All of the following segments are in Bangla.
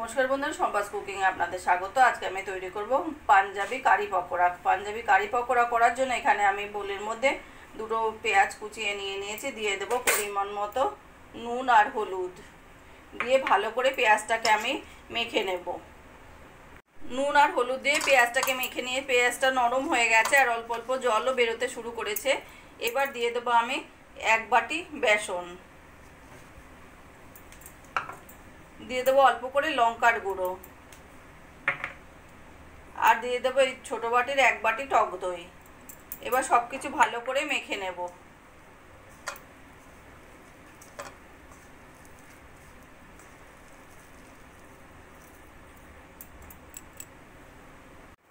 नमस्कार बंधुरा सम्पास कुकिंग आपनादेर स्वागत। आज के आमि तैरी करब पांजाबी कारी पकोड़ा। पांजाबी कारी पकोड़ा करार जोन्नो एखाने आमि बोलेर मध्य दुटो पेঁয়াজ कुचिए निये निয়েছি, दिए देब परिमाण मतो নুন और हलुद दिए भालो करे पेঁয়াজটাকে आमि मेखे नेब। নুন और हलुद दिए पेঁয়াজটাকে मेखे निये पेঁয়াজটা नरम हये गेছে और अल्प अल्प जलও बेरोते शुरू करेছে। एबार दिए देब आमि एक बाटी बेसन, दिए देव अल्प करे लंकार गुड़ो और दिए देव छोटो बाटिर एक बाटी टक दई। एबार सबकिछु भालो करे मेखे नेब।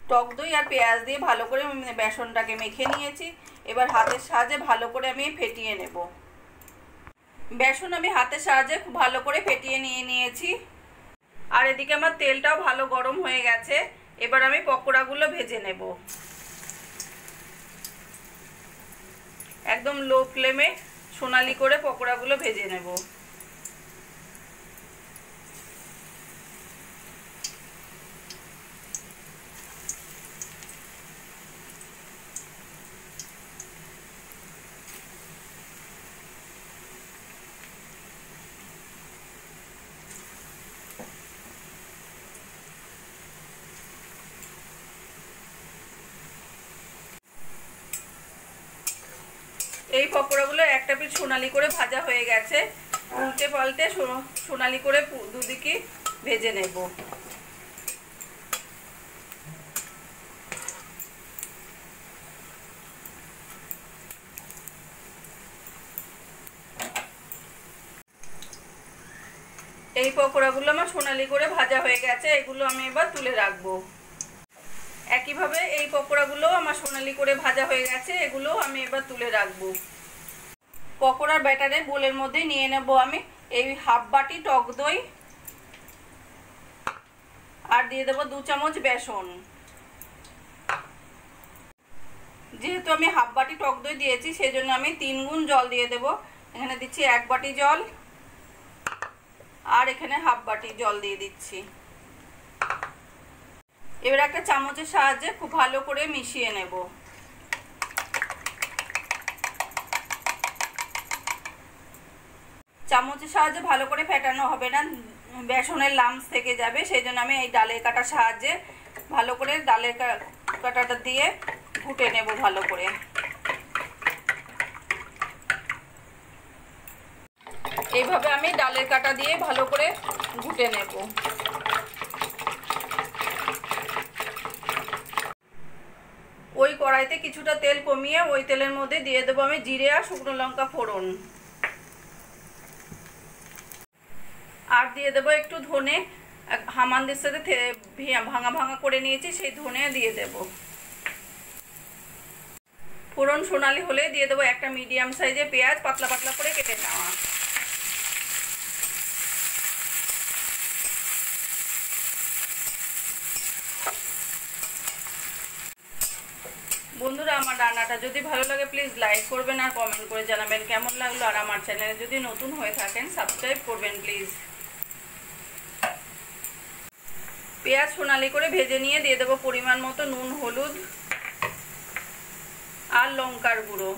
टक दई और पेঁয়াজ दिए भालो करे बेसनटाके मेखे निয়েছি। एबार हाथेर साहाज्ये भालो करे आमि फेटिয়ে नेब। बेसन आमि हाथेर साहाज्ये खूब भालो करे फेटिয়ে নিয়ে নিয়েছি और एदिके आमार तेलटाও भालो गरम হয়ে গেছে। এবার আমি পকোড়াগুলো ভেজে নেব। একদম লো ফ্লেমে সোনালি করে পকোড়াগুলো ভেজে নেব। এই পকোড়াগুলো একটা পিঠ সোনালি করে ভাজা হয়ে গেছে। উল্টে পাল্টে সোনালি করে দুদিকে ভেজে নেব। এই পকোড়াগুলো আমার সোনালি করে ভাজা হয়ে গেছে, এগুলো আমি এবার তুলে রাখবো। একইভাবে এই পকোড়াগুলো আমার সোনালি করে ভাজা হয়ে গেছে, এগুলো আমি এবার তুলে রাখবো। পকোড়ার ব্যাটারের বোলের মধ্যে নিয়ে নেব আমি এই হাফ বাটি টক দই আর দিয়ে দেব 2 চামচ বেসন। যেহেতু আমি হাফ বাটি টক দই দিয়েছি সেজন্য আমি 3 গুণ জল দিয়ে দেব। এখানে দিচ্ছি 1 বাটি জল আর এখানে হাফ বাটি জল দিয়ে দিচ্ছি। এবার একটা চামচের সাহায্যে খুব ভালো করে মিশিয়ে নেব। চামচের সাহায্যে ভালো করে ফেটানো হবে না, বেসনের লাম্পস থেকে যাবে, সেজন্য আমি এই ডালের কাটার সাহায্যে ভালো করে ডালের কাটাটা দিয়ে ঘুটে নেব ভালো করে। এইভাবে আমি ডালের কাটা দিয়ে ভালো করে ঘুটে নেব। ওই কড়াইতে কিছুটা তেল কমিয়ে ওই তেলের মধ্যে দিয়ে দেবো আমি জিরে আর শুকনো লঙ্কা ফোড়ন আর দিয়ে দেবো একটু ধনে, হামানদের সাথে ভাঙা ভাঙা করে নিয়েছি সেই ধনে দিয়ে দেব। ফোড়ন সোনালি হলে দিয়ে দেবো একটা মিডিয়াম সাইজের পেঁয়াজ পাতলা পাতলা করে কেটে নেওয়া। বন্ধুরা আমার রান্নাটা যদি ভালো লাগে প্লিজ লাইক করবেন আর কমেন্ট করে জানাবেন কেমন লাগলো। আর আমার চ্যানেলে যদি নতুন হয়ে থাকেন সাবস্ক্রাইব করবেন প্লিজ। পেঁয়াজ সোনালি করে ভেজে নিয়ে দিয়ে দেবো পরিমাণ মতো নুন হলুদ আর লঙ্কার গুঁড়ো,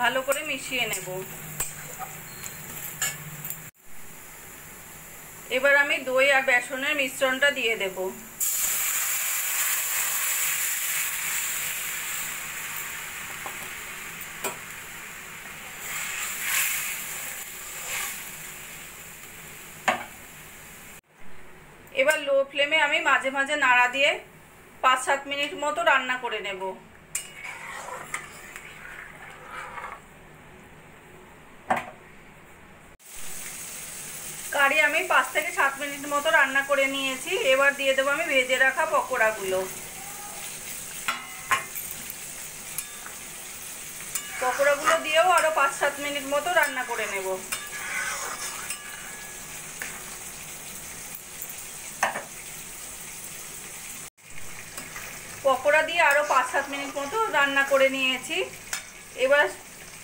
ভালো করে মিশিয়ে নেব। এবার আমি দই আর বেসনের মিশ্রণটা দিয়ে দেব। এবার লো ফ্লেমে আমি মাঝে মাঝে নাড়া দিয়ে 5-7 মিনিট মতো রান্না করে নেব। কারি আমি 5 থেকে 7 মিনিট মতো রান্না করে নিয়েছি। এবার দিয়ে দেবো আমি ভেজে রাখা পকোড়াগুলো। পকোড়াগুলো দিয়েও আরো 5-7 মিনিট মতো রান্না করে নেব। পকোড়া দিয়ে আরো 5-7 মিনিট মতো রান্না করে নিয়েছি। এবার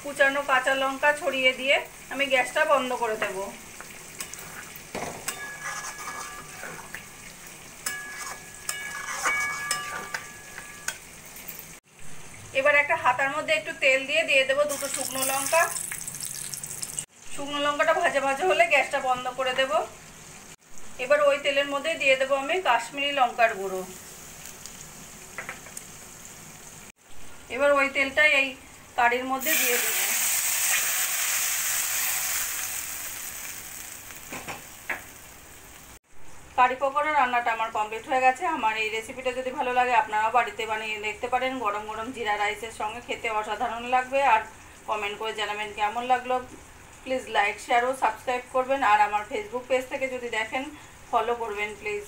কুচানো কাঁচা লঙ্কা ছড়িয়ে দিয়ে আমি গ্যাসটা বন্ধ করে দেব। তার মধ্যে একটু তেল দিয়ে দেবো দুটো শুকনো লঙ্কা। শুকনো লঙ্কাটা ভাজা ভাজা হলে গ্যাসটা বন্ধ করে দেব। এবার ওই তেলের মধ্যে দিয়ে দেবো আমি কাশ্মীরি লঙ্কার গুঁড়ো। এবার ওই তেলটা এই কারির মধ্যে দিয়ে দেবো। কারি পকোড়া রান্নাটা আমার কমপ্লিট হয়ে গেছে। আমার এই রেসিপিটা যদি ভালো লাগে আপনারাও বাড়িতে বানিয়ে দেখতে পারেন। গরম গরম জিরা রাইসের সঙ্গে খেতে অসাধারণ লাগবে। আর কমেন্ট করে জানাবেন কেমন লাগলো। প্লিজ লাইক শেয়ার ও সাবস্ক্রাইব করবেন। আর আমার ফেসবুক পেজ থেকে যদি দেখেন ফলো করবেন প্লিজ।